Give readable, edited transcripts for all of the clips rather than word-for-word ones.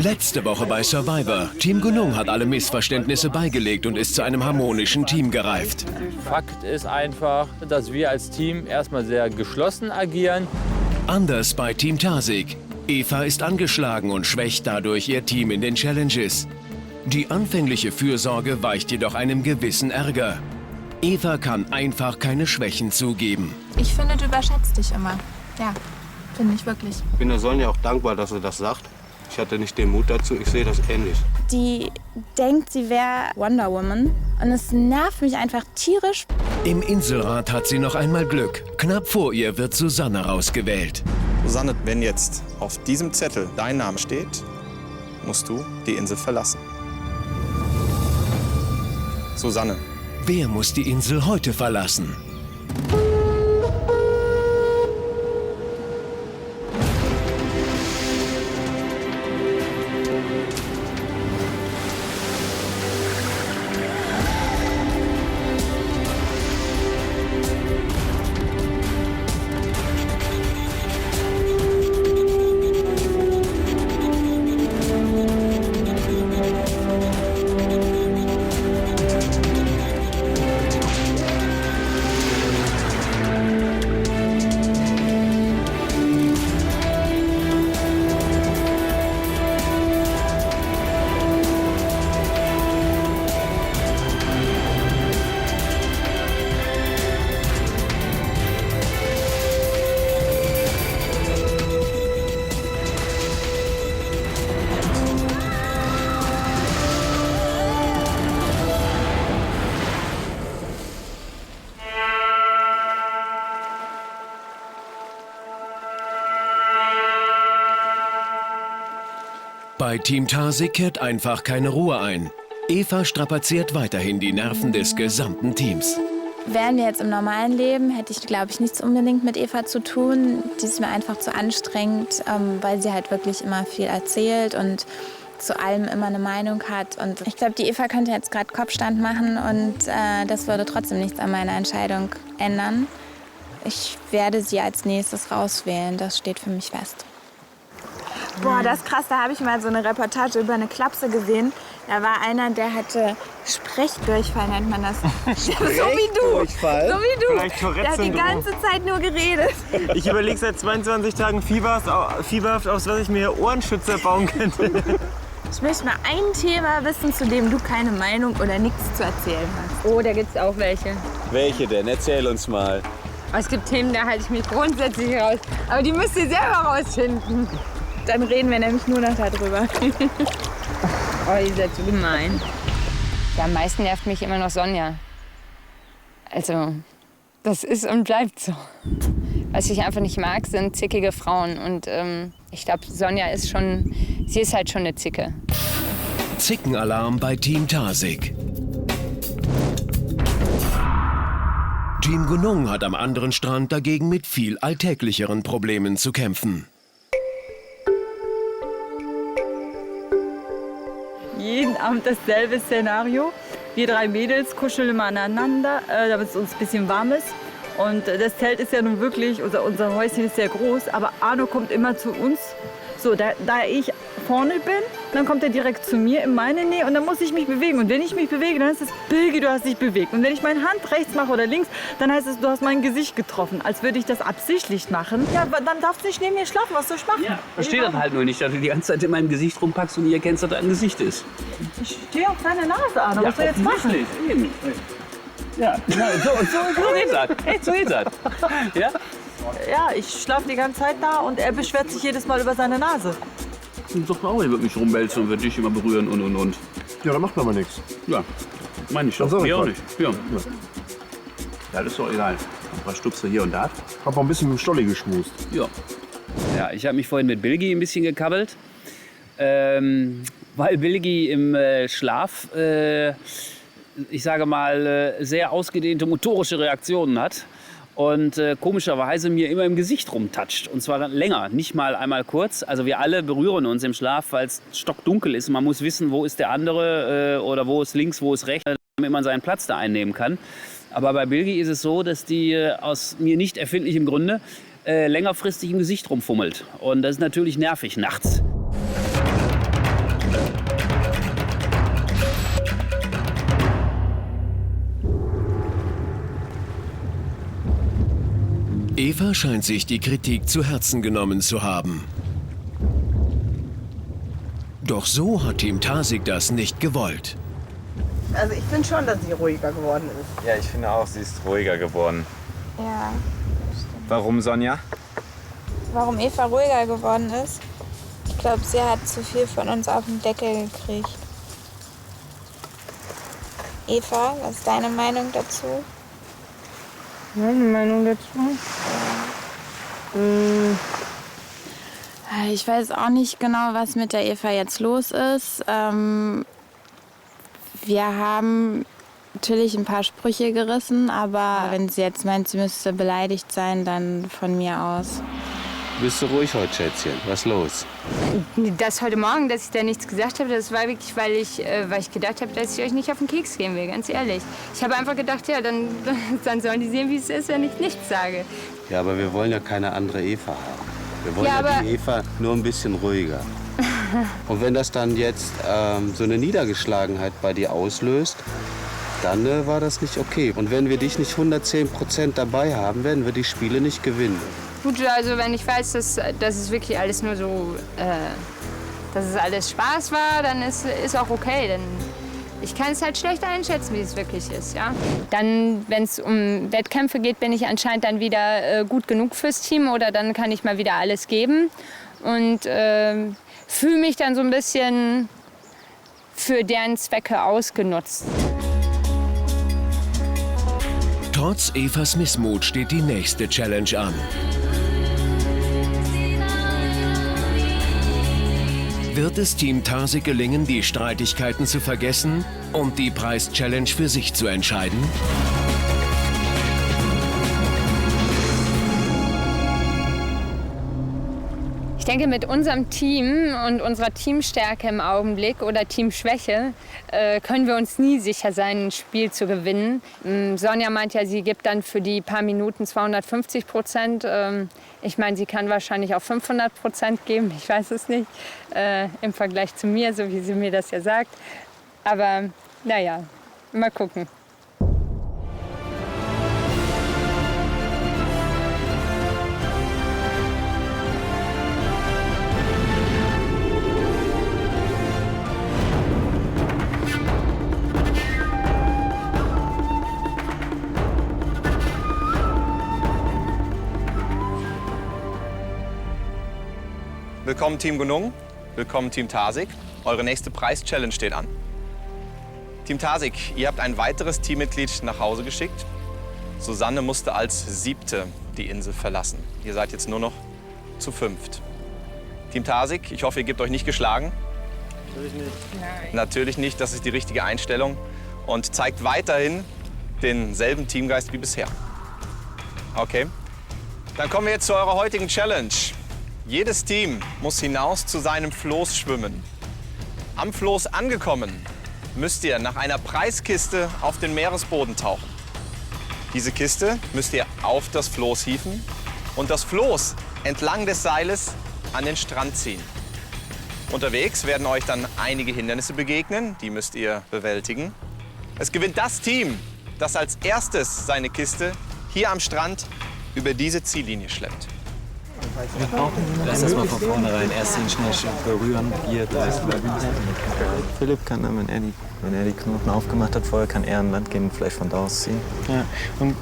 Letzte Woche bei Survivor. Team Gunung hat alle Missverständnisse beigelegt und ist zu einem harmonischen Team gereift. Fakt ist einfach, dass wir als Team erstmal sehr geschlossen agieren. Anders bei Team Tarsig. Eva ist angeschlagen und schwächt dadurch ihr Team in den Challenges. Die anfängliche Fürsorge weicht jedoch einem gewissen Ärger. Eva kann einfach keine Schwächen zugeben. Ich finde, du überschätzt dich immer. Ja, finde ich wirklich. Ich bin der Sonja auch dankbar, dass sie das sagt. Ich hatte nicht den Mut dazu, ich sehe das ähnlich. Die denkt, sie wäre Wonder Woman. Und es nervt mich einfach tierisch. Im Inselrat hat sie noch einmal Glück. Knapp vor ihr wird Susanne rausgewählt. Susanne, wenn jetzt auf diesem Zettel dein Name steht, musst du die Insel verlassen. Susanne. Wer muss die Insel heute verlassen? Bei Team Tarsig kehrt einfach keine Ruhe ein. Eva strapaziert weiterhin die Nerven des gesamten Teams. Wären wir jetzt im normalen Leben, hätte ich, glaube ich, nichts unbedingt mit Eva zu tun. Die ist mir einfach zu anstrengend, weil sie halt wirklich immer viel erzählt und zu allem immer eine Meinung hat. Und ich glaube, die Eva könnte jetzt gerade Kopfstand machen und das würde trotzdem nichts an meiner Entscheidung ändern. Ich werde sie als nächstes rauswählen, das steht für mich fest. Boah, das ist krass. Da habe ich mal so eine Reportage über eine Klapse gesehen. Da war einer, der hatte Sprechdurchfall, nennt man das. So wie du. Durchfall? So wie du. Vielleicht Der hat die ganze Zeit nur geredet. Ich überlege seit 22 Tagen fieberhaft, aus was ich mir Ohrenschützer bauen könnte. Ich möchte mal ein Thema wissen, zu dem du keine Meinung oder nichts zu erzählen hast. Oh, da gibt es auch welche. Welche denn? Erzähl uns mal. Es gibt Themen, da halte ich mich grundsätzlich raus. Aber die müsst ihr selber rausfinden. Dann reden wir nämlich nur noch darüber. Oh, ihr seid so gemein. Ja, am meisten nervt mich immer noch Sonja. Also, das ist und bleibt so. Was ich einfach nicht mag, sind zickige Frauen. Und ich glaube, Sonja ist schon, sie ist halt schon eine Zicke. Zickenalarm bei Team Tarsig. Team Gunung hat am anderen Strand dagegen mit viel alltäglicheren Problemen zu kämpfen. Jeden Abend dasselbe Szenario. Wir drei Mädels kuscheln immer aneinander, damit es uns ein bisschen warm ist. Und das Zelt ist ja nun wirklich, unser Häuschen ist sehr groß, aber Arno kommt immer zu uns. So, da ich vorne bin, dann kommt er direkt zu mir in meine Nähe und dann muss ich mich bewegen. Und wenn ich mich bewege, dann ist es, Bilgi, du hast dich bewegt. Und wenn ich meine Hand rechts mache oder links, dann heißt es, du hast mein Gesicht getroffen. Als würde ich das absichtlich machen. Ja, dann darfst du nicht neben mir schlafen. Was soll ich machen? Ja, verstehe das halt nur nicht, dass du die ganze Zeit in meinem Gesicht rumpackst und nie erkennst, dass dein Gesicht ist. Ich stehe auf deine Nase, Arno. Was soll ich jetzt machen? Eben. Ja, so ist das. Echt, so ist das. Ja? Ja, ich schlafe die ganze Zeit da und er beschwert sich jedes Mal über seine Nase. Und sagt auch, er wird mich rumwälzen und wird dich immer berühren und. Ja, da macht man aber nichts. Ja, meine ich doch. Mir auch nicht. Ja. Ja, das ist doch egal. Ein paar Stupse hier und da. Hab auch ein bisschen mit dem Stolli geschmust. Ja. Ja, ich habe mich vorhin mit Bilgi ein bisschen gekabbelt. Weil Bilgi im Schlaf, ich sage mal, sehr ausgedehnte motorische Reaktionen hat. Und komischerweise mir immer im Gesicht rumtatscht. Und zwar länger, nicht mal einmal kurz. Also wir alle berühren uns im Schlaf, weil es stockdunkel ist. Man muss wissen, wo ist der andere oder wo ist links, wo ist rechts, damit man seinen Platz da einnehmen kann. Aber bei Bilgi ist es so, dass die aus mir nicht erfindlichem Grunde längerfristig im Gesicht rumfummelt. Und das ist natürlich nervig nachts. Eva scheint sich die Kritik zu Herzen genommen zu haben. Doch so hat Team Tarsig das nicht gewollt. Also ich finde schon, dass sie ruhiger geworden ist. Ja, ich finde auch, sie ist ruhiger geworden. Ja. Warum, Sonja? Warum Eva ruhiger geworden ist? Ich glaube, sie hat zu viel von uns auf den Deckel gekriegt. Eva, was ist deine Meinung dazu? Meine Meinung dazu? Ich weiß auch nicht genau, was mit der Eva jetzt los ist. Wir haben natürlich ein paar Sprüche gerissen, aber wenn sie jetzt meint, sie müsste beleidigt sein, dann von mir aus. Bist du ruhig heute, Schätzchen? Was ist los? Das heute Morgen, dass ich da nichts gesagt habe, das war wirklich, weil ich gedacht habe, dass ich euch nicht auf den Keks gehen will, ganz ehrlich. Ich habe einfach gedacht, ja, dann sollen die sehen, wie es ist, wenn ich nichts sage. Ja, aber wir wollen ja keine andere Eva haben. Wir wollen Ja, ja die Eva nur ein bisschen ruhiger. Und wenn das dann jetzt so eine Niedergeschlagenheit bei dir auslöst, dann war das nicht okay. Und wenn wir dich nicht 110% dabei haben, werden wir die Spiele nicht gewinnen. Gut, also wenn ich weiß, dass es wirklich alles nur so, dass es alles Spaß war, dann ist auch okay. Denn ich kann es halt schlecht einschätzen, wie es wirklich ist, ja. Dann, wenn es um Wettkämpfe geht, bin ich anscheinend dann wieder gut genug fürs Team oder dann kann ich mal wieder alles geben und fühle mich dann so ein bisschen für deren Zwecke ausgenutzt. Trotz Evas Missmut steht die nächste Challenge an. Wird es Team Tarsig gelingen, die Streitigkeiten zu vergessen und die Preis-Challenge für sich zu entscheiden? Ich denke, mit unserem Team und unserer Teamstärke im Augenblick oder Teamschwäche können wir uns nie sicher sein, ein Spiel zu gewinnen. Sonja meint ja, sie gibt dann für die paar Minuten 250%. Ich meine, sie kann wahrscheinlich auch 500% geben, ich weiß es nicht, im Vergleich zu mir, so wie sie mir das ja sagt. Aber naja, mal gucken. Willkommen Team Gunung, willkommen Team Tarsig. Eure nächste Preis-Challenge steht an. Team Tarsig, ihr habt ein weiteres Teammitglied nach Hause geschickt. Susanne musste als 7. die Insel verlassen. Ihr seid jetzt nur noch zu 5. Team Tarsig, ich hoffe, ihr gebt euch nicht geschlagen. Natürlich nicht. Nein. Natürlich nicht, das ist die richtige Einstellung. Und zeigt weiterhin denselben Teamgeist wie bisher. Okay, dann kommen wir jetzt zu eurer heutigen Challenge. Jedes Team muss hinaus zu seinem Floß schwimmen. Am Floß angekommen, müsst ihr nach einer Preiskiste auf den Meeresboden tauchen. Diese Kiste müsst ihr auf das Floß hieven und das Floß entlang des Seiles an den Strand ziehen. Unterwegs werden euch dann einige Hindernisse begegnen, die müsst ihr bewältigen. Es gewinnt das Team, das als erstes seine Kiste hier am Strand über diese Ziellinie schleppt. Lass das mal von vornherein. Erst den schnell berühren, hier, da ist Philipp kann dann, wenn er die Knoten aufgemacht hat, vorher kann er an Land gehen und vielleicht von da aus ziehen. Ja, und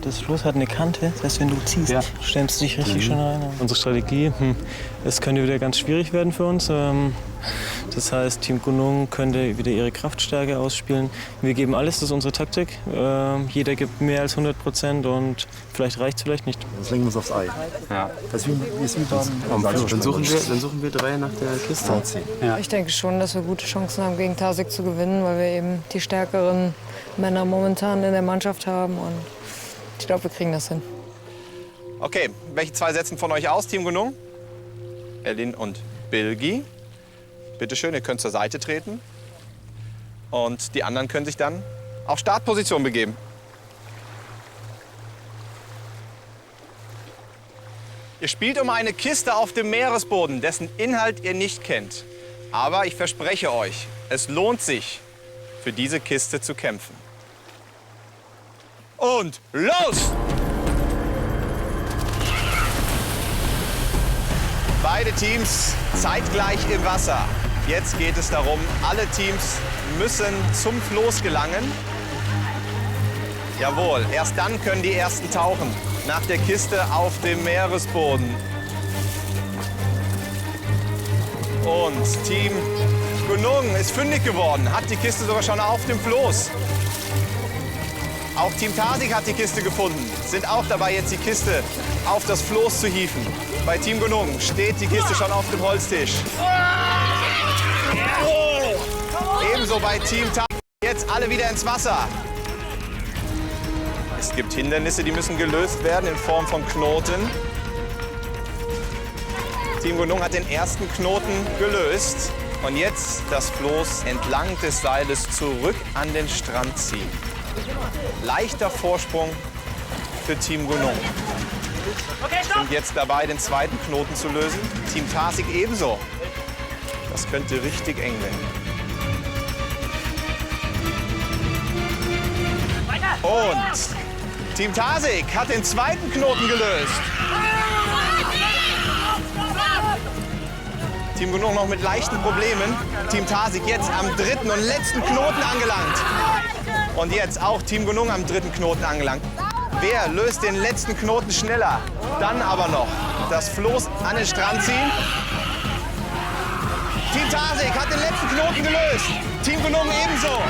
das Floß hat eine Kante, das heißt, wenn du ziehst, stemmst du dich richtig schön rein. Unsere Strategie, es könnte wieder ganz schwierig werden für uns. Das heißt, Team Gunung könnte wieder ihre Kraftstärke ausspielen. Wir geben alles, das ist unsere Taktik. Jeder gibt mehr als 100% und vielleicht reicht es vielleicht nicht. Jetzt legen wir uns aufs Ei. Ja. Das ist wie beim Dann suchen wir 3 nach der Kiste. Ja. Ich denke schon, dass wir gute Chancen haben, gegen Tarsig zu gewinnen, weil wir eben die stärkeren Männer momentan in der Mannschaft haben. Und ich glaube, wir kriegen das hin. Okay, welche 2 setzen von euch aus, Team Gunung? Elin und Bilgi. Bitte schön, ihr könnt zur Seite treten. Und die anderen können sich dann auf Startposition begeben. Ihr spielt um eine Kiste auf dem Meeresboden, dessen Inhalt ihr nicht kennt. Aber ich verspreche euch, es lohnt sich, für diese Kiste zu kämpfen. Und los! Beide Teams zeitgleich im Wasser. Jetzt geht es darum, alle Teams müssen zum Floß gelangen. Jawohl, erst dann können die Ersten tauchen. Nach der Kiste auf dem Meeresboden. Und Team Gunung ist fündig geworden, hat die Kiste sogar schon auf dem Floß. Auch Team Tarsig hat die Kiste gefunden, sind auch dabei, jetzt die Kiste auf das Floß zu hieven. Bei Team Gunung steht die Kiste schon auf dem Holztisch. Ebenso bei Team Tarsig. Jetzt alle wieder ins Wasser. Es gibt Hindernisse, die müssen gelöst werden in Form von Knoten. Team Gunung hat den ersten Knoten gelöst. Und jetzt das Floß entlang des Seiles zurück an den Strand ziehen. Leichter Vorsprung für Team Gunung. Sind jetzt dabei, den zweiten Knoten zu lösen. Team Tarsig ebenso. Das könnte richtig eng werden. Und Team Tarsig hat den zweiten Knoten gelöst. Team Gunung noch mit leichten Problemen. Team Tarsig jetzt am dritten und letzten Knoten angelangt. Und jetzt auch Team Gunung am dritten Knoten angelangt. Wer löst den letzten Knoten schneller? Dann aber noch das Floß an den Strand ziehen. Team Tarsig hat den letzten Knoten gelöst. Team Gunung ebenso.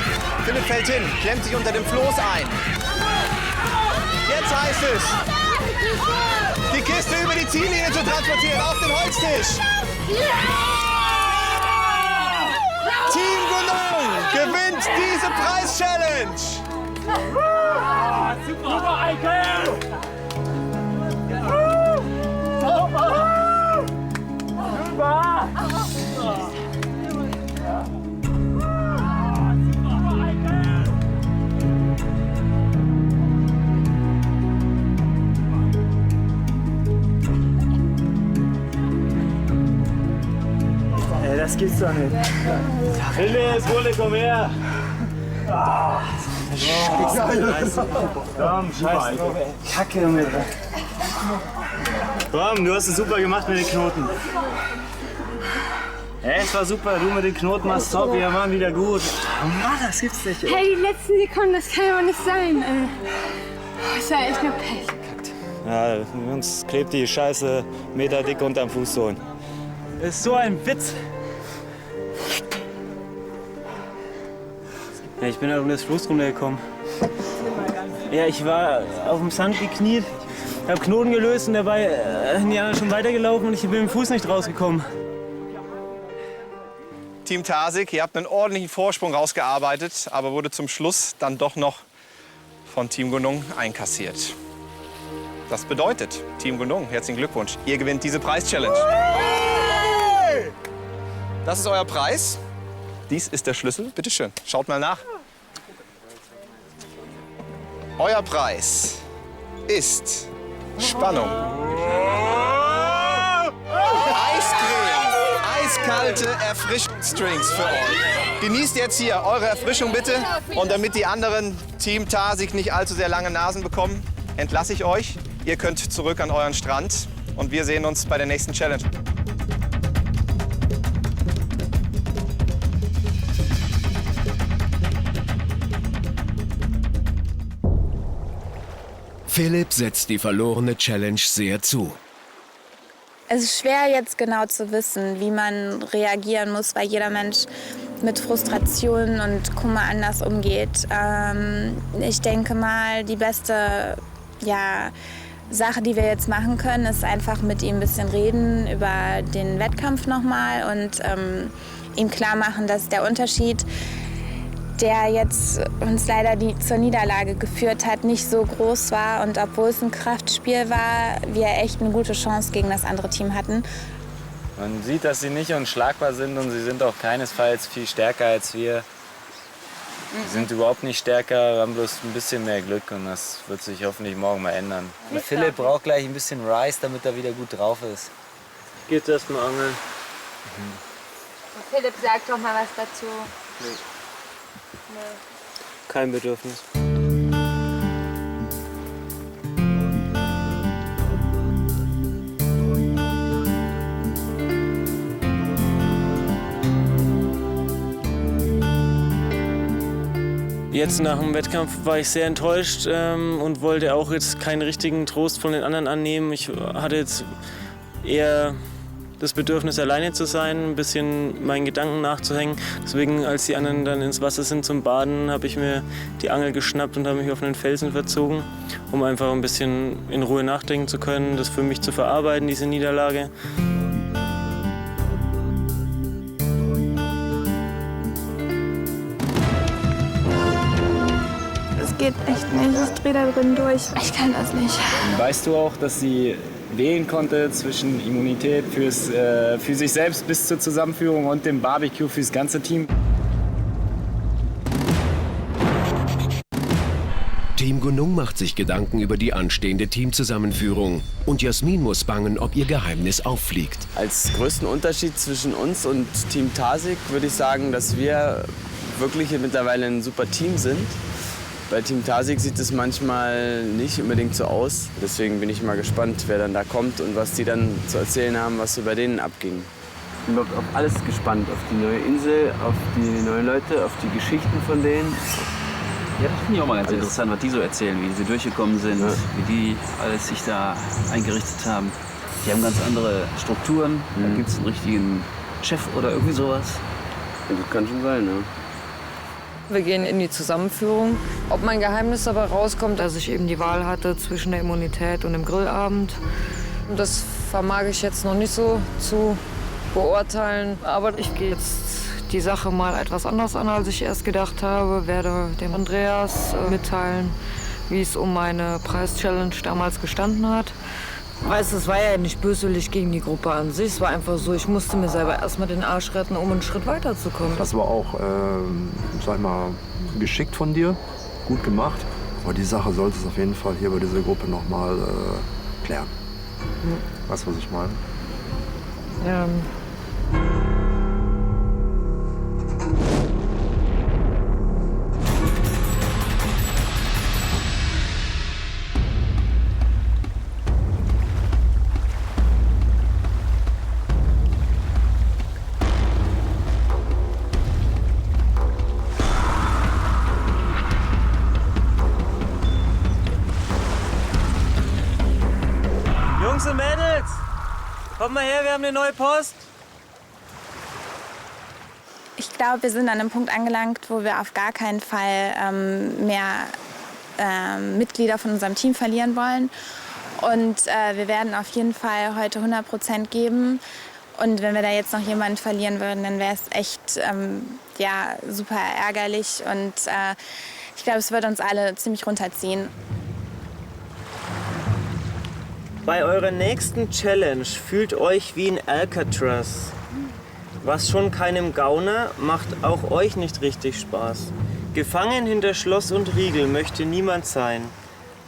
Philipp fällt hin, klemmt sich unter dem Floß ein. Jetzt heißt es, die Kiste über die Ziellinie zu transportieren auf den Holztisch. Team Gunung gewinnt diese Preis-Challenge. Super, Eike! Super! Das gibt's doch nicht. Philipp, Bulle, komm her. Scheiße. Komm, scheiße drauf, ey. Kacke mit. Komm, du hast es super gemacht mit den Knoten. Ey, es war super, du mit den Knoten warst top, wir waren wieder gut. Mann, das gibt's nicht. Ey. Hey, die letzten Sekunden, das kann aber nicht sein, ey. Das war echt nur Pech. Ja, uns klebt die Scheiße meterdick unterm Fußsohlen. Das ist so ein Witz. Ja, ich bin da um das Floß runtergekommen. Ja, ich war auf dem Sand gekniet, habe Knoten gelöst und dabei sind die anderen schon weitergelaufen und ich bin mit dem Fuß nicht rausgekommen. Team Tarsig, ihr habt einen ordentlichen Vorsprung rausgearbeitet, aber wurde zum Schluss dann doch noch von Team Gunung einkassiert. Das bedeutet, Team Gunung, herzlichen Glückwunsch, ihr gewinnt diese Preis-Challenge. Das ist euer Preis. Dies ist der Schlüssel. Bitte schön, schaut mal nach. Euer Preis ist Spannung. Eiscreme. Eiskalte Erfrischungsdrinks für euch. Genießt jetzt hier eure Erfrischung bitte. Und damit die anderen Team Tarsig nicht allzu sehr lange Nasen bekommen, entlasse ich euch. Ihr könnt zurück an euren Strand. Und wir sehen uns bei der nächsten Challenge. Philipp setzt die verlorene Challenge sehr zu. Es ist schwer jetzt genau zu wissen, wie man reagieren muss, weil jeder Mensch mit Frustration und Kummer anders umgeht. Ich denke mal, die beste Sache, die wir jetzt machen können, ist einfach mit ihm ein bisschen reden über den Wettkampf nochmal und ihm klar machen, dass der Unterschied, der jetzt uns leider zur Niederlage geführt hat, nicht so groß war. Und obwohl es ein Kraftspiel war, wir echt eine gute Chance gegen das andere Team hatten. Man sieht, dass sie nicht unschlagbar sind und sie sind auch keinesfalls viel stärker als wir. Sie sind überhaupt nicht stärker, haben bloß ein bisschen mehr Glück und das wird sich hoffentlich morgen mal ändern. Und Philipp braucht gleich ein bisschen Rice, damit er wieder gut drauf ist. Geht erst mal angeln. Philipp, sag doch mal was dazu. Nee. Kein Bedürfnis. Jetzt nach dem Wettkampf war ich sehr enttäuscht und wollte auch jetzt keinen richtigen Trost von den anderen annehmen. Ich hatte jetzt eher das Bedürfnis, alleine zu sein, ein bisschen meinen Gedanken nachzuhängen. Deswegen, als die anderen dann ins Wasser sind zum Baden, habe ich mir die Angel geschnappt und habe mich auf einen Felsen verzogen, um einfach ein bisschen in Ruhe nachdenken zu können, das für mich zu verarbeiten, diese Niederlage. Geht echt nicht. Ich drehe da drin durch. Ich kann das nicht. Weißt du auch, dass sie wählen konnte zwischen Immunität für sich selbst bis zur Zusammenführung und dem Barbecue fürs ganze Team? Team Gunung macht sich Gedanken über die anstehende Teamzusammenführung. Und Jasmin muss bangen, ob ihr Geheimnis auffliegt. Als größten Unterschied zwischen uns und Team Tarsig würde ich sagen, dass wir wirklich mittlerweile ein super Team sind. Bei Team Tarsig sieht es manchmal nicht unbedingt so aus. Deswegen bin ich mal gespannt, wer dann da kommt und was die dann zu erzählen haben, was so bei denen abging. Ich bin auf alles gespannt, auf die neue Insel, auf die neuen Leute, auf die Geschichten von denen. Ja, das finde ich auch mal ganz interessant, was die so erzählen, wie sie durchgekommen sind, wie die alles sich da eingerichtet haben. Die haben ganz andere Strukturen, da gibt es einen richtigen Chef oder irgendwie sowas. Ja, das kann schon sein, ne? Wir gehen in die Zusammenführung. Ob mein Geheimnis dabei rauskommt, dass ich eben die Wahl hatte zwischen der Immunität und dem Grillabend, das vermag ich jetzt noch nicht so zu beurteilen. Aber ich gehe jetzt die Sache mal etwas anders an, als ich erst gedacht habe. Werde dem Andreas mitteilen, wie es um meine Preis-Challenge damals gestanden hat. Weißt du, es war ja nicht böswillig gegen die Gruppe an sich. Es war einfach so, ich musste mir selber erstmal den Arsch retten, um einen Schritt weiterzukommen. Das war auch, sag ich mal, geschickt von dir, gut gemacht. Aber die Sache sollte es auf jeden Fall hier bei dieser Gruppe noch mal klären. Weißt du, was ich meine? Ja. Jungs und Mädels, kommt mal her, wir haben eine neue Post. Ich glaube, wir sind an einem Punkt angelangt, wo wir auf gar keinen Fall mehr Mitglieder von unserem Team verlieren wollen. Und wir werden auf jeden Fall heute 100% geben. Und wenn wir da jetzt noch jemanden verlieren würden, dann wäre es echt ja, super ärgerlich. Und ich glaube, es würde uns alle ziemlich runterziehen. Bei eurer nächsten Challenge fühlt euch wie in Alcatraz. Was schon keinem Gauner, macht auch euch nicht richtig Spaß. Gefangen hinter Schloss und Riegel möchte niemand sein.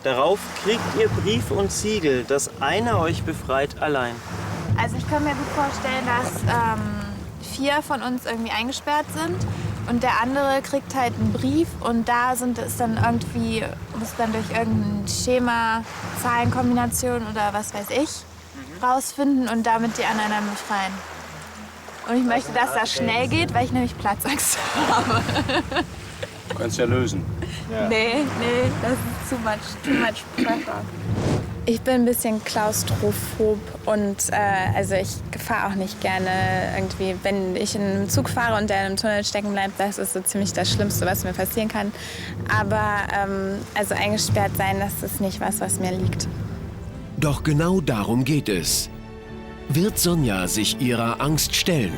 Darauf kriegt ihr Brief und Siegel, dass einer euch befreit allein. Also ich kann mir gut vorstellen, dass 4 von uns irgendwie eingesperrt sind und der andere kriegt halt einen Brief und da ist dann irgendwie, muss dann durch irgendein Schema, Zahlenkombination oder was weiß ich, rausfinden und damit die anderen dann befreien. Und ich möchte, dass das schnell geht, weil ich nämlich Platzangst habe. Du kannst ja lösen. Ja. Nee, das ist too much pressure. Ich bin ein bisschen klaustrophob und also ich fahre auch nicht gerne irgendwie, wenn ich in einem Zug fahre und der in einem Tunnel stecken bleibt, das ist so ziemlich das Schlimmste, was mir passieren kann. Aber also eingesperrt sein, das ist nicht was mir liegt. Doch genau darum geht es. Wird Sonja sich ihrer Angst stellen?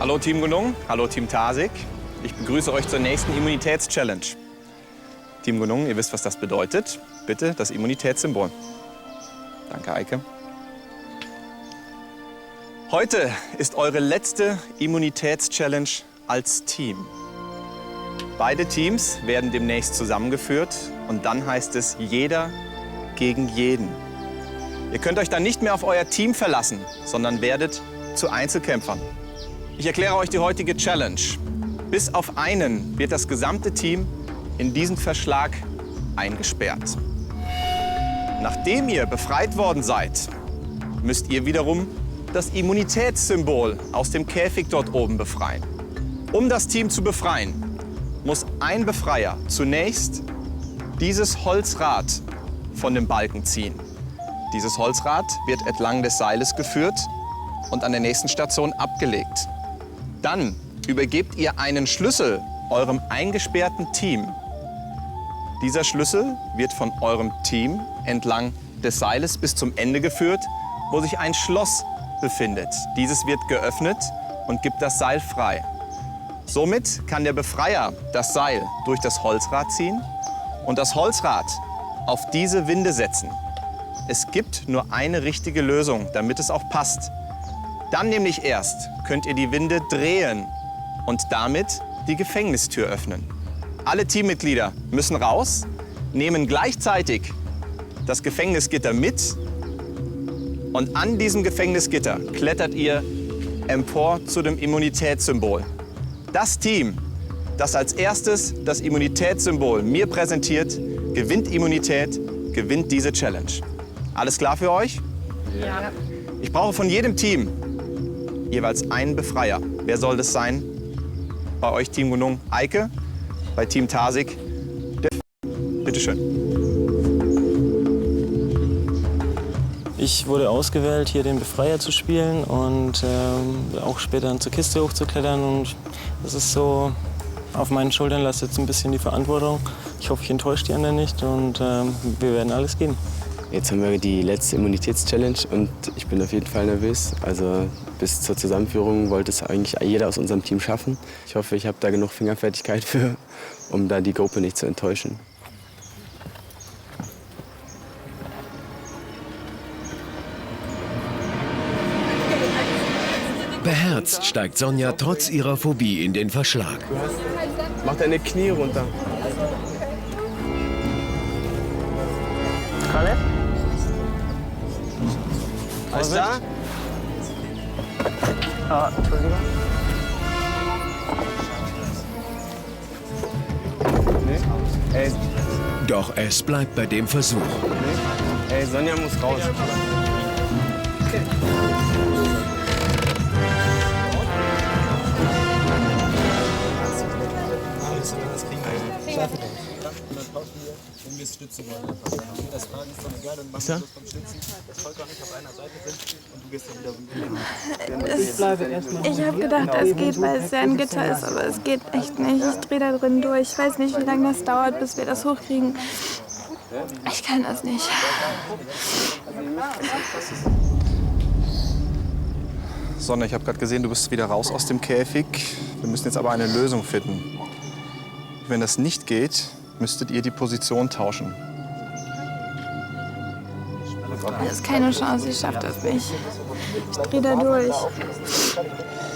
Hallo Team Gunung, hallo Team Tarsig. Ich begrüße euch zur nächsten Immunitäts-Challenge. Team Gunung, ihr wisst, was das bedeutet. Bitte das Immunitätssymbol. Danke, Eike. Heute ist eure letzte Immunitäts-Challenge als Team. Beide Teams werden demnächst zusammengeführt und dann heißt es jeder gegen jeden. Ihr könnt euch dann nicht mehr auf euer Team verlassen, sondern werdet zu Einzelkämpfern. Ich erkläre euch die heutige Challenge. Bis auf einen wird das gesamte Team in diesen Verschlag eingesperrt. Nachdem ihr befreit worden seid, müsst ihr wiederum das Immunitätssymbol aus dem Käfig dort oben befreien. Um das Team zu befreien, muss ein Befreier zunächst dieses Holzrad von dem Balken ziehen. Dieses Holzrad wird entlang des Seiles geführt und an der nächsten Station abgelegt. Dann übergebt ihr einen Schlüssel eurem eingesperrten Team. Dieser Schlüssel wird von eurem Team entlang des Seiles bis zum Ende geführt, wo sich ein Schloss befindet. Dieses wird geöffnet und gibt das Seil frei. Somit kann der Befreier das Seil durch das Holzrad ziehen und das Holzrad auf diese Winde setzen. Es gibt nur eine richtige Lösung, damit es auch passt. Dann nämlich erst könnt ihr die Winde drehen und damit die Gefängnistür öffnen. Alle Teammitglieder müssen raus, nehmen gleichzeitig das Gefängnisgitter mit und an diesem Gefängnisgitter klettert ihr empor zu dem Immunitätssymbol. Das Team, das als erstes das Immunitätssymbol mir präsentiert, gewinnt Immunität, gewinnt diese Challenge. Alles klar für euch? Ja. Ich brauche von jedem Team jeweils einen Befreier. Wer soll das sein? Bei euch Team Gunung Eike, bei Team Tarsig der Bitte schön. Ich wurde ausgewählt, hier den Befreier zu spielen und auch später dann zur Kiste hochzuklettern. Und das ist so, auf meinen Schultern lastet jetzt ein bisschen die Verantwortung. Ich hoffe, ich enttäusche die anderen nicht und wir werden alles geben. Jetzt haben wir die letzte Immunitätschallenge und ich bin auf jeden Fall nervös. Also bis zur Zusammenführung wollte es eigentlich jeder aus unserem Team schaffen. Ich hoffe, ich habe da genug Fingerfertigkeit für, um da die Gruppe nicht zu enttäuschen. Beherzt steigt Sonja trotz ihrer Phobie in den Verschlag. Mach deine Knie runter. Kalle? Alles da? Ah, Entschuldigung. Nee. Ey. Doch es bleibt bei dem Versuch. Nee. Ey, Sonja muss raus. Ich habe gedacht, es geht, weil es ja ein Gitter ist, aber es geht echt nicht. Ich drehe da drin durch. Ich weiß nicht, wie lange das dauert, bis wir das hochkriegen. Ich kann das nicht. Sonja, ich habe gerade gesehen, du bist wieder raus aus dem Käfig. Wir müssen jetzt aber eine Lösung finden. Wenn das nicht geht, müsstet ihr die Position tauschen. Das ist keine Chance, ich schaffe das nicht. Ich drehe da durch.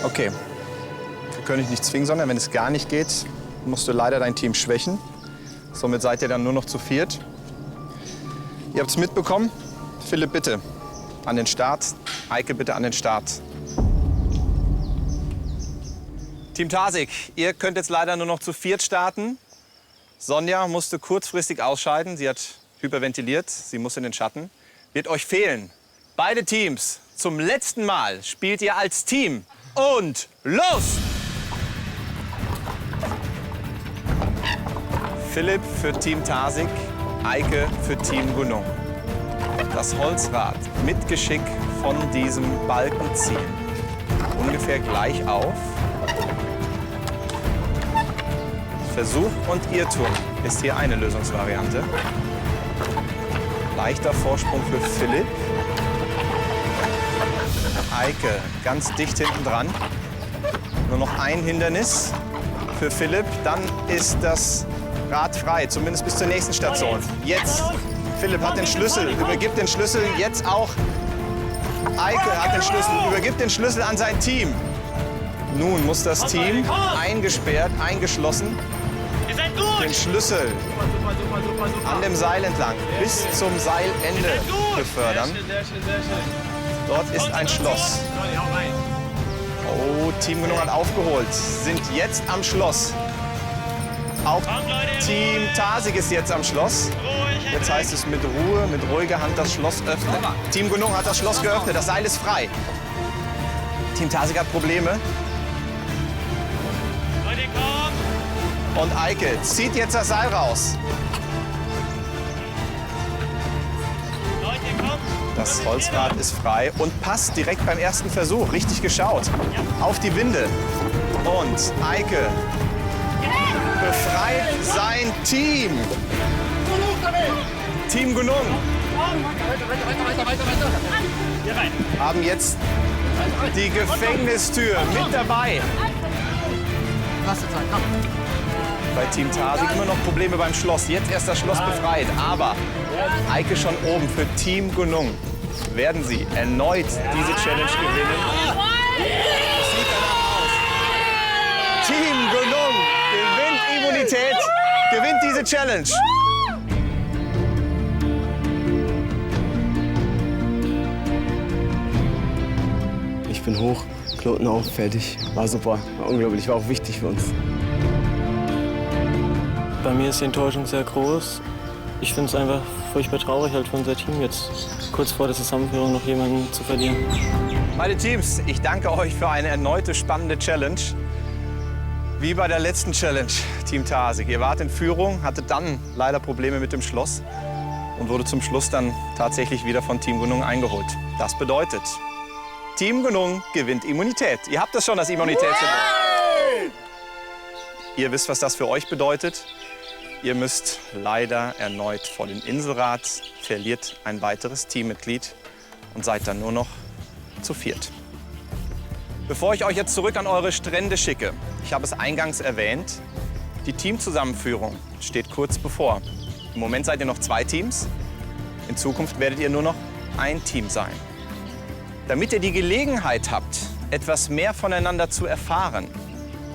Okay. Wir können dich nicht zwingen, sondern wenn es gar nicht geht, musst du leider dein Team schwächen. Somit seid ihr dann nur noch zu viert. Ihr habt es mitbekommen. Philipp, bitte an den Start. Eike, bitte an den Start. Team Tarsig, ihr könnt jetzt leider nur noch zu viert starten. Sonja musste kurzfristig ausscheiden. Sie hat hyperventiliert. Sie muss in den Schatten. Wird euch fehlen. Beide Teams, zum letzten Mal spielt ihr als Team. Und los! Philipp für Team Tarsig, Eike für Team Gunung. Das Holzrad mit Geschick von diesem Balken ziehen. Ungefähr gleich auf. Versuch und Irrtum ist hier eine Lösungsvariante. Leichter Vorsprung für Philipp. Eike ganz dicht hinten dran. Nur noch ein Hindernis für Philipp. Dann ist das Rad frei, zumindest bis zur nächsten Station. Jetzt, Philipp hat den Schlüssel, übergibt den Schlüssel jetzt auch. Eike hat den Schlüssel, übergibt den Schlüssel an sein Team. Nun muss das Team eingesperrt, eingeschlossen, den Schlüssel an dem Seil entlang bis zum Seilende befördern. Dort ist ein Schloss. Oh, Team Genung hat aufgeholt. Sind jetzt am Schloss. Auch Team Tasig ist jetzt am Schloss. Jetzt heißt es mit Ruhe, mit ruhiger Hand das Schloss öffnen. Team Genung hat das Schloss geöffnet. Das Seil ist frei. Team Tasig hat Probleme. Und Eike zieht jetzt das Seil raus. Das Holzrad ist frei und passt direkt beim ersten Versuch. Richtig geschaut. Auf die Winde. Und Eike befreit sein Team. Team Genung haben jetzt die Gefängnistür mit dabei. Bei Team Tasig immer noch Probleme beim Schloss. Jetzt erst das Schloss befreit. Aber Eike schon oben für Team Genung. Werden sie erneut diese Challenge gewinnen? Das sieht danach aus. Team Genung gewinnt Immunität, gewinnt diese Challenge. Ich bin hoch, Knoten auf, fertig. War super, war unglaublich, war auch wichtig für uns. Bei mir ist die Enttäuschung sehr groß. Ich finde es einfach furchtbar traurig, halt für unser Team jetzt kurz vor der Zusammenführung noch jemanden zu verlieren. Meine Teams, ich danke euch für eine erneute spannende Challenge. Wie bei der letzten Challenge, Team Tasig. Ihr wart in Führung, hattet dann leider Probleme mit dem Schloss und wurde zum Schluss dann tatsächlich wieder von Team Genung eingeholt. Das bedeutet, Team Genung gewinnt Immunität. Ihr habt das schon, das Immunitätssymbol. Ihr wisst, was das für euch bedeutet. Ihr müsst leider erneut vor den Inselrat, verliert ein weiteres Teammitglied und seid dann nur noch zu viert. Bevor ich euch jetzt zurück an eure Strände schicke, ich habe es eingangs erwähnt, die Teamzusammenführung steht kurz bevor. Im Moment seid ihr noch 2 Teams, in Zukunft werdet ihr nur noch ein Team sein. Damit ihr die Gelegenheit habt, etwas mehr voneinander zu erfahren,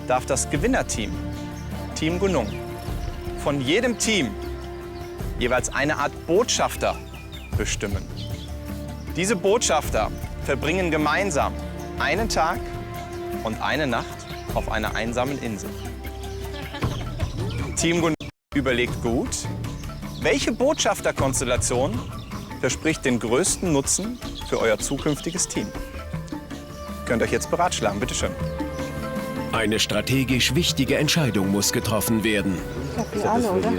darf das Gewinnerteam, Team Genung, von jedem Team jeweils eine Art Botschafter bestimmen. Diese Botschafter verbringen gemeinsam einen Tag und eine Nacht auf einer einsamen Insel. Team Genung überlegt gut, welche Botschafterkonstellation verspricht den größten Nutzen für euer zukünftiges Team. Ihr könnt euch jetzt beratschlagen, bitteschön. Eine strategisch wichtige Entscheidung muss getroffen werden. Für alle, oder?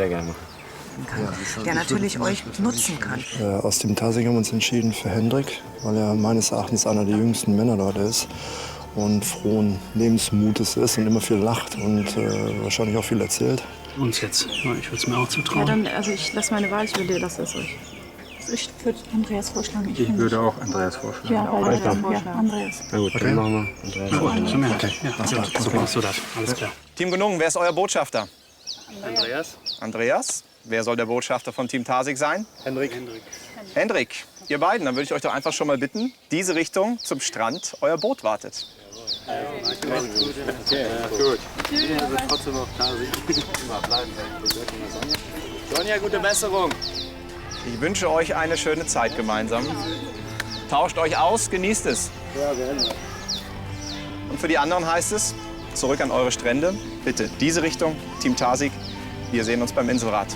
Der natürlich euch nutzen kann. Aus dem Tasig haben wir uns entschieden für Hendrik, weil er meines Erachtens einer der jüngsten Männer dort ist und frohen Lebensmutes ist und immer viel lacht und wahrscheinlich auch viel erzählt. Uns jetzt. Ich würde es mir auch zutrauen. Ja, dann, also ich lasse meine Wahl, ich will dir, lasst es euch. Ich würde Andreas vorschlagen. Ich würde auch Andreas vorschlagen. Ja, weil ja, Andreas. Na gut, dann machen wir Andreas. Okay, so machst du das. Alles klar. Team Genung, wer ist euer Botschafter? Andreas. Andreas. Wer soll der Botschafter von Team Tasig sein? Hendrik. Hendrik, ihr beiden, dann würde ich euch doch einfach schon mal bitten, diese Richtung zum Strand, euer Boot wartet. Okay, gut. Wir sind trotzdem noch Tasig. Immer bleiben. Sonja, gute Besserung. Ich wünsche euch eine schöne Zeit gemeinsam. Tauscht euch aus, genießt es. Ja, gerne. Und für die anderen heißt es, zurück an eure Strände. Bitte diese Richtung, Team Tasig. Wir sehen uns beim Inselrat.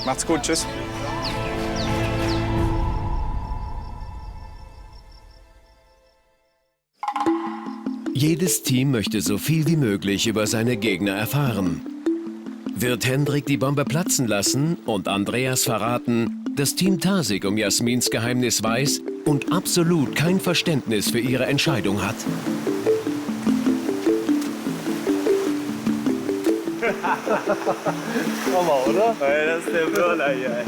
Macht's gut, tschüss. Jedes Team möchte so viel wie möglich über seine Gegner erfahren. Wird Hendrik die Bombe platzen lassen und Andreas verraten, dass Team Tasig um Jasmins Geheimnis weiß und absolut kein Verständnis für ihre Entscheidung hat? Komm mal, oder? Das ist der Börler hier.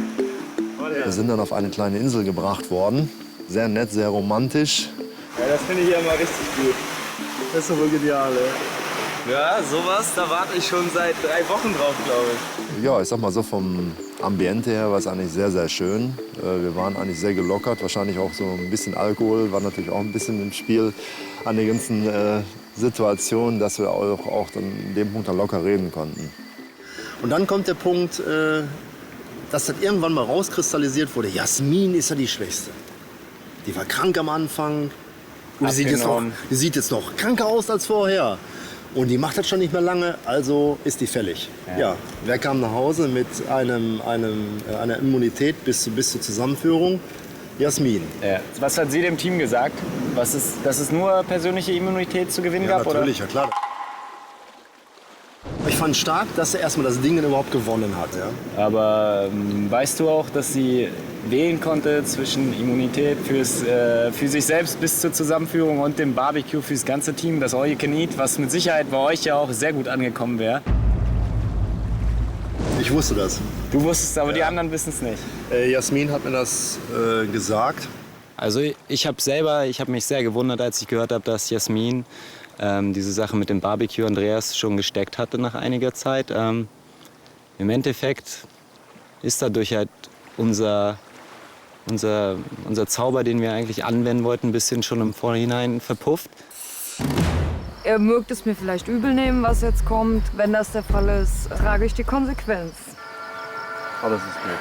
Wir sind dann auf eine kleine Insel gebracht worden. Sehr nett, sehr romantisch. Ja, das finde ich ja mal richtig gut. Das ist doch wohl genial, ey. Ja, sowas, da warte ich schon seit 3 Wochen drauf, glaube ich. Ja, ich sag mal so, vom Ambiente her war es eigentlich sehr, sehr schön. Wir waren eigentlich sehr gelockert, wahrscheinlich auch so ein bisschen Alkohol, war natürlich auch ein bisschen im Spiel an der ganzen Situation, dass wir auch dann in dem Punkt dann locker reden konnten. Und dann kommt der Punkt, dass das irgendwann mal rauskristallisiert wurde. Jasmin ist ja die Schwächste. Die war krank am Anfang. Und die sieht jetzt noch kranker aus als vorher. Und die macht das schon nicht mehr lange, also ist die fällig. Ja. Wer kam nach Hause mit einer Immunität bis zur Zusammenführung? Jasmin. Ja. Was hat sie dem Team gesagt? Dass es nur persönliche Immunität zu gewinnen gab? Natürlich, oder? Ja klar. Ich fand stark, dass er erstmal das Ding überhaupt gewonnen hat. Ja. Aber weißt du auch, dass sie wählen konnte zwischen Immunität für sich selbst bis zur Zusammenführung und dem Barbecue fürs ganze Team, das All You Can Eat, was mit Sicherheit bei euch ja auch sehr gut angekommen wäre? Ich wusste das. Du wusstest, aber die anderen wissen es nicht. Jasmin hat mir das gesagt. Also ich habe mich sehr gewundert, als ich gehört habe, dass Jasmin diese Sache mit dem Barbecue Andreas schon gesteckt hatte nach einiger Zeit. Im Endeffekt ist dadurch halt unser Zauber, den wir eigentlich anwenden wollten, ein bisschen schon im Vorhinein verpufft. Ihr mögt es mir vielleicht übel nehmen, was jetzt kommt. Wenn das der Fall ist, trage ich die Konsequenz. Aber das ist gut.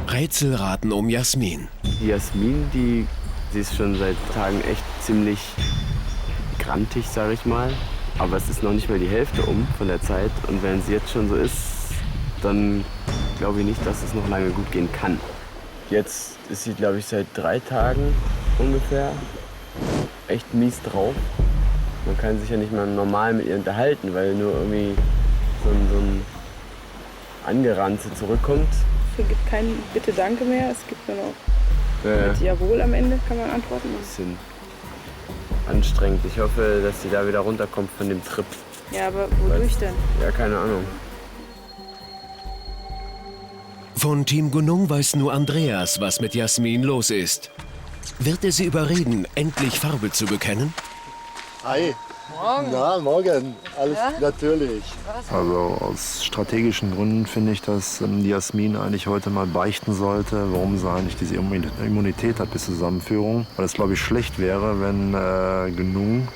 Rätselraten um Jasmin. Die Jasmin, sie ist schon seit Tagen echt ziemlich grantig, sage ich mal. Aber es ist noch nicht mal die Hälfte von der Zeit. Und wenn sie jetzt schon so ist, dann glaube ich nicht, dass es noch lange gut gehen kann. Jetzt ist sie, glaube ich, seit 3 Tagen ungefähr echt mies drauf. Man kann sich ja nicht mal normal mit ihr unterhalten, weil nur irgendwie so ein Angeranze zurückkommt. Es gibt kein Bitte, Danke mehr. Es gibt nur noch mit Jawohl am Ende, kann man antworten. Ein bisschen anstrengend. Ich hoffe, dass sie da wieder runterkommt von dem Trip. Ja, aber wodurch denn? Ja, keine Ahnung. Von Team Gunung weiß nur Andreas, was mit Jasmin los ist. Wird er sie überreden, endlich Farbe zu bekennen? Hi. Morgen. Na, morgen. Alles natürlich. Also aus strategischen Gründen finde ich, dass die Jasmin eigentlich heute mal beichten sollte, warum sie eigentlich diese Immunität hat bis zur Zusammenführung. Weil es, glaube ich, schlecht wäre, wenn Gunung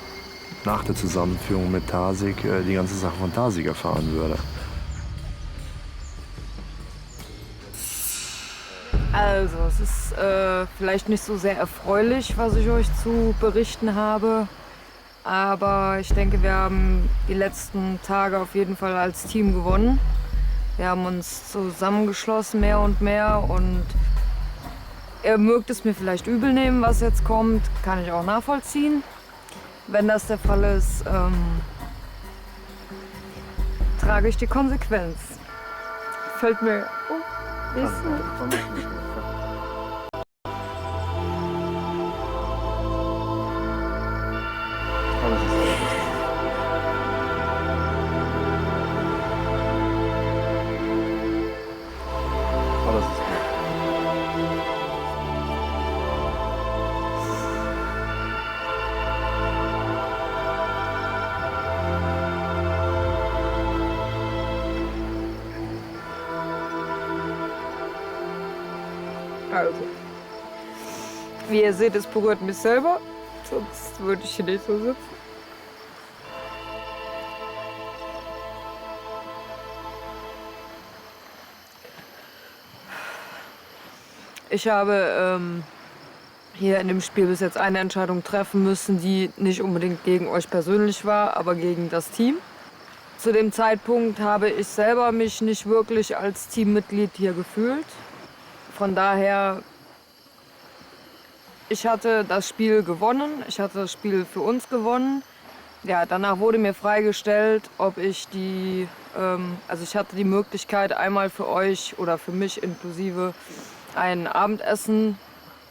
nach der Zusammenführung mit Tarsig die ganze Sache von Tarsig erfahren würde. Also, es ist vielleicht nicht so sehr erfreulich, was ich euch zu berichten habe. Aber ich denke, wir haben die letzten Tage auf jeden Fall als Team gewonnen. Wir haben uns zusammengeschlossen mehr und mehr. Und ihr mögt es mir vielleicht übel nehmen, was jetzt kommt. Kann ich auch nachvollziehen. Wenn das der Fall ist, trage ich die Konsequenz. Fällt mir... Oh, ist Also, wie ihr seht, es berührt mich selber, sonst würde ich hier nicht so sitzen. Ich habe hier in dem Spiel bis jetzt eine Entscheidung treffen müssen, die nicht unbedingt gegen euch persönlich war, aber gegen das Team. Zu dem Zeitpunkt habe ich selber mich nicht wirklich als Teammitglied hier gefühlt. Von daher, ich hatte das Spiel gewonnen, ich hatte das Spiel für uns gewonnen. Ja, danach wurde mir freigestellt, ob ich also ich hatte die Möglichkeit, einmal für euch oder für mich inklusive ein Abendessen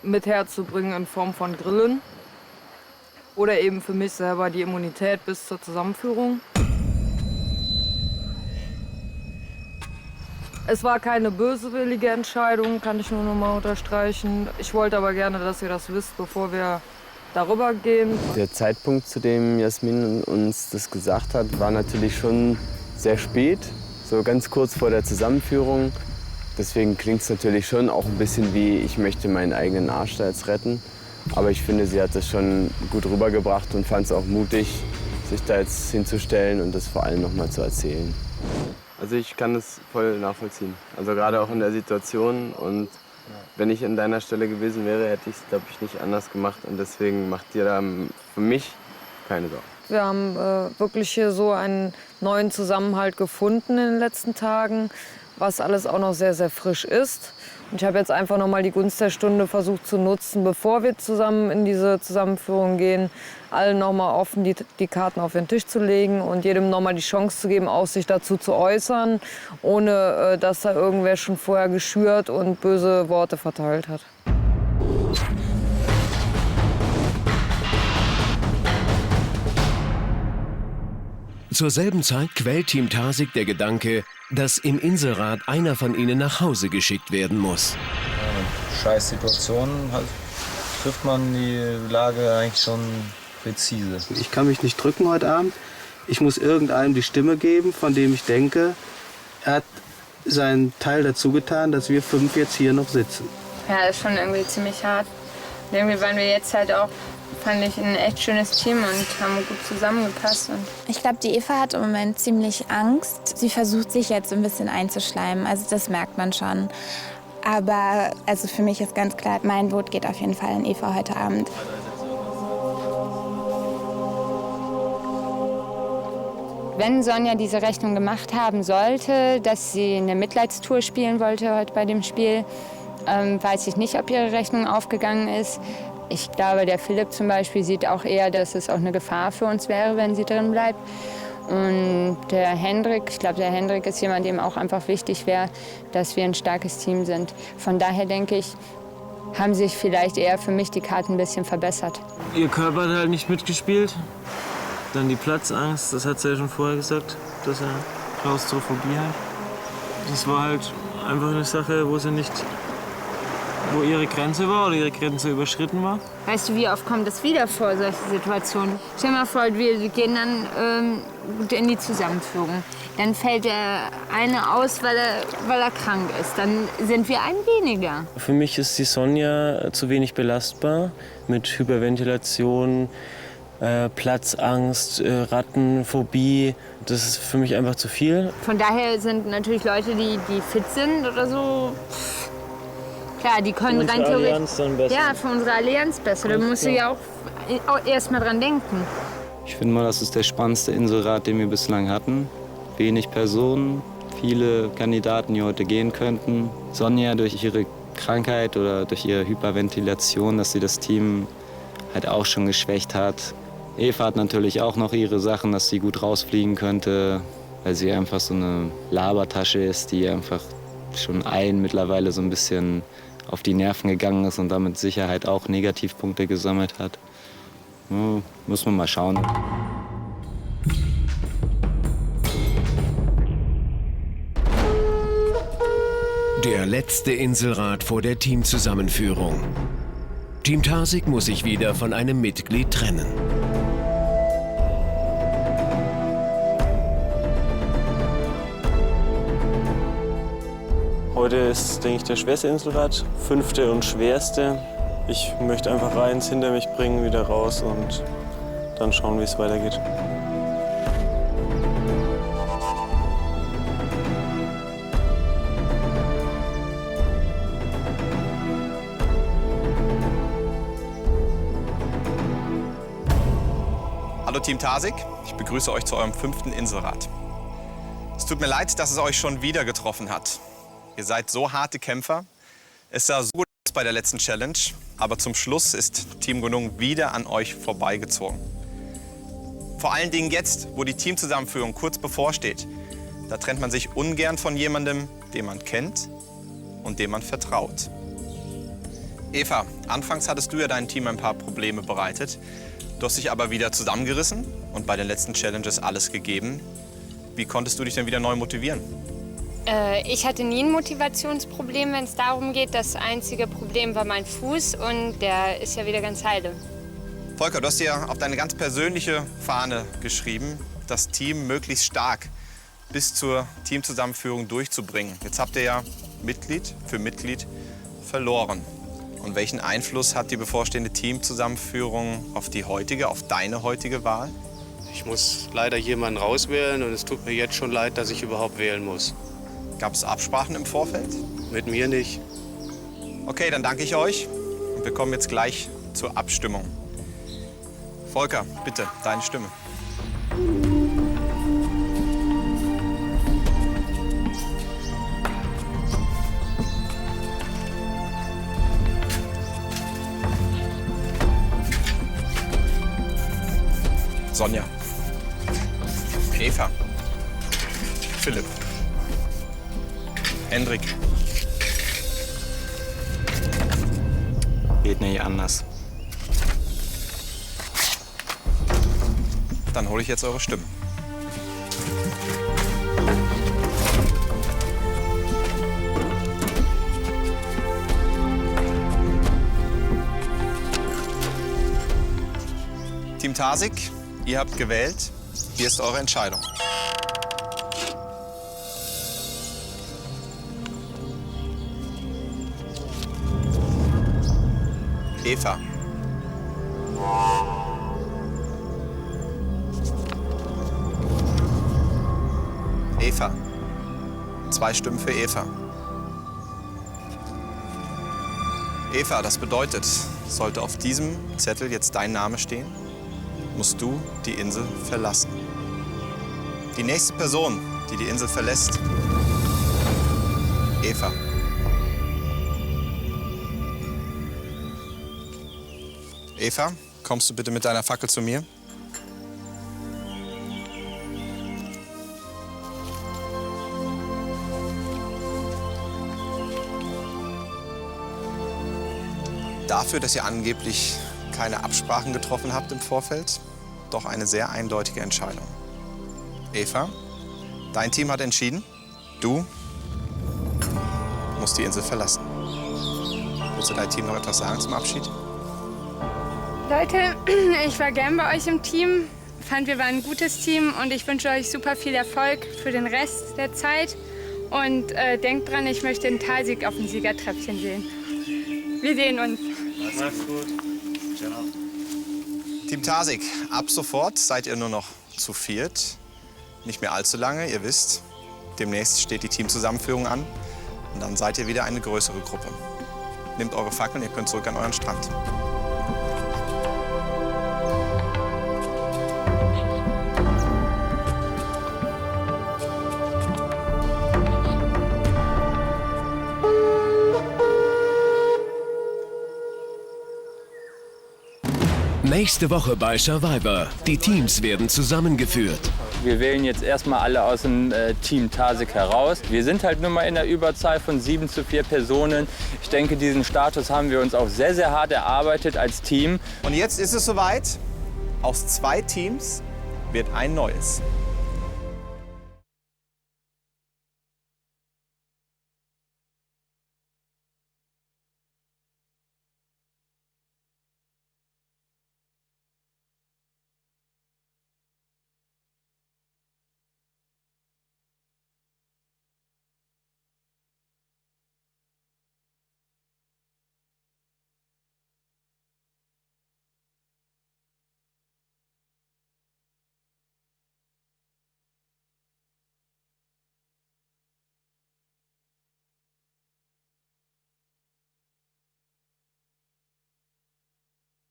mit herzubringen in Form von Grillen. Oder eben für mich selber die Immunität bis zur Zusammenführung. Es war keine böswillige Entscheidung, kann ich nur noch mal unterstreichen. Ich wollte aber gerne, dass ihr das wisst, bevor wir darüber gehen. Der Zeitpunkt, zu dem Jasmin uns das gesagt hat, war natürlich schon sehr spät, so ganz kurz vor der Zusammenführung. Deswegen klingt es natürlich schon auch ein bisschen wie, ich möchte meinen eigenen Arsch da jetzt retten. Aber ich finde, sie hat das schon gut rübergebracht und fand es auch mutig, sich da jetzt hinzustellen und das vor allem noch mal zu erzählen. Also ich kann das voll nachvollziehen. Also gerade auch in der Situation. Und wenn ich an deiner Stelle gewesen wäre, hätte ich es, glaube ich, nicht anders gemacht. Und deswegen macht dir da für mich keine Sorgen. Wir haben wirklich hier so einen neuen Zusammenhalt gefunden in den letzten Tagen, was alles auch noch sehr, sehr frisch ist. Und ich habe jetzt einfach noch mal die Gunst der Stunde versucht zu nutzen, bevor wir zusammen in diese Zusammenführung gehen, allen noch mal offen die Karten auf den Tisch zu legen und jedem noch mal die Chance zu geben, auch sich dazu zu äußern, ohne dass da irgendwer schon vorher geschürt und böse Worte verteilt hat. Zur selben Zeit quält Team Tarsig der Gedanke, dass im Inselrad einer von ihnen nach Hause geschickt werden muss. Scheiß Situation, trifft man die Lage eigentlich schon präzise. Ich kann mich nicht drücken heute Abend. Ich muss irgendeinem die Stimme geben, von dem ich denke, er hat seinen Teil dazu getan, dass wir 5 jetzt hier noch sitzen. Ja, das ist schon irgendwie ziemlich hart. Irgendwie waren wir jetzt halt auch, fand ich, ein echt schönes Team und haben gut zusammengepasst. Und ich glaube, die Eva hat im Moment ziemlich Angst. Sie versucht sich jetzt ein bisschen einzuschleimen, also das merkt man schon. Aber also für mich ist ganz klar, mein Vote geht auf jeden Fall an Eva heute Abend. wenn Sonja diese Rechnung gemacht haben sollte, dass sie eine Mitleidstour spielen wollte heute bei dem Spiel, weiß ich nicht, ob ihre Rechnung aufgegangen ist. Ich glaube, der Philipp zum Beispiel sieht auch eher, dass es auch eine Gefahr für uns wäre, wenn sie drin bleibt. Und der Hendrik, ich glaube, der Hendrik ist jemand, dem auch einfach wichtig wäre, dass wir ein starkes Team sind. Von daher denke ich, haben sich vielleicht eher für mich die Karten ein bisschen verbessert. Ihr Körper hat halt nicht mitgespielt. Dann die Platzangst, das hat sie ja schon vorher gesagt, dass er Klaustrophobie hat. Das war halt einfach eine Sache, wo ihre Grenze war oder ihre Grenze überschritten war. Weißt du, wie oft kommt es wieder vor, solche Situationen? Stell dir mal vor, wir gehen dann in die Zusammenführung. Dann fällt der eine aus, weil er krank ist. Dann sind wir ein weniger. Für mich ist die Sonja zu wenig belastbar mit Hyperventilation, Platzangst, Rattenphobie. Das ist für mich einfach zu viel. Von daher sind natürlich Leute, die fit sind oder so, klar, die können rein theoretisch. Ja, für unsere Allianz besser. Da musst du ja auch erst mal dran denken. Ich finde mal, das ist der spannendste Inselrat, den wir bislang hatten. Wenig Personen, viele Kandidaten, die heute gehen könnten. Sonja durch ihre Krankheit oder durch ihre Hyperventilation, dass sie das Team halt auch schon geschwächt hat. Eva hat natürlich auch noch ihre Sachen, dass sie gut rausfliegen könnte, weil sie einfach so eine Labertasche ist, die einfach schon mittlerweile so ein bisschen auf die Nerven gegangen ist und damit Sicherheit auch Negativpunkte gesammelt hat. Ja, muss man mal schauen. Der letzte Inselrat vor der Teamzusammenführung. Team Tarsig muss sich wieder von einem Mitglied trennen. Heute ist, denke ich, der schwerste Inselrat, 5. und schwerste. Ich möchte einfach reins, hinter mich bringen, wieder raus und dann schauen, wie es weitergeht. Hallo Team Tarsig, ich begrüße euch zu eurem 5. Inselrat. Es tut mir leid, dass es euch schon wieder getroffen hat. Ihr seid so harte Kämpfer. Es sah so gut aus bei der letzten Challenge, aber zum Schluss ist Team Gunung wieder an euch vorbeigezogen. Vor allen Dingen jetzt, wo die Teamzusammenführung kurz bevorsteht. Da trennt man sich ungern von jemandem, den man kennt und dem man vertraut. Eva, anfangs hattest du ja deinem Team ein paar Probleme bereitet. Du hast dich aber wieder zusammengerissen und bei den letzten Challenges alles gegeben. Wie konntest du dich denn wieder neu motivieren? Ich hatte nie ein Motivationsproblem, wenn es darum geht. Das einzige Problem war mein Fuß und der ist ja wieder ganz heile. Volker, du hast dir auf deine ganz persönliche Fahne geschrieben, das Team möglichst stark bis zur Teamzusammenführung durchzubringen. Jetzt habt ihr ja Mitglied für Mitglied verloren. Und welchen Einfluss hat die bevorstehende Teamzusammenführung auf die heutige, auf deine heutige Wahl? Ich muss leider jemanden rauswählen und es tut mir jetzt schon leid, dass ich überhaupt wählen muss. Gab es Absprachen im Vorfeld? Mit mir nicht. Okay, dann danke ich euch und wir kommen jetzt gleich zur Abstimmung. Volker, bitte, deine Stimme. Sonja. Eva. Philipp. Hendrik. Geht nicht anders. Dann hole ich jetzt eure Stimmen. Team Tarsig, ihr habt gewählt. Hier ist eure Entscheidung. Eva. Eva. 2 Stimmen für Eva. Eva, das bedeutet, sollte auf diesem Zettel jetzt dein Name stehen, musst du die Insel verlassen. Die nächste Person, die die Insel verlässt, Eva. Eva, kommst du bitte mit deiner Fackel zu mir? Dafür, dass ihr angeblich keine Absprachen getroffen habt im Vorfeld, doch eine sehr eindeutige Entscheidung. Eva, dein Team hat entschieden, du musst die Insel verlassen. Willst du dein Team noch etwas sagen zum Abschied? Leute, ich war gern bei euch im Team, fand, wir waren ein gutes Team und ich wünsche euch super viel Erfolg für den Rest der Zeit. Und denkt dran, ich möchte den Tarsig auf dem Siegertreppchen sehen. Wir sehen uns. Mach's gut. Ciao. Team Tarsig, ab sofort seid ihr nur noch zu viert. Nicht mehr allzu lange, ihr wisst. Demnächst steht die Teamzusammenführung an. Und dann seid ihr wieder eine größere Gruppe. Nehmt eure Fackeln, ihr könnt zurück an euren Strand. Nächste Woche bei Survivor. Die Teams werden zusammengeführt. Wir wählen jetzt erstmal alle aus dem Team Tarsig heraus. Wir sind halt nur mal in der Überzahl von 7:4 Personen. Ich denke, diesen Status haben wir uns auch sehr, sehr hart erarbeitet als Team. Und jetzt ist es soweit. Aus 2 Teams wird ein neues.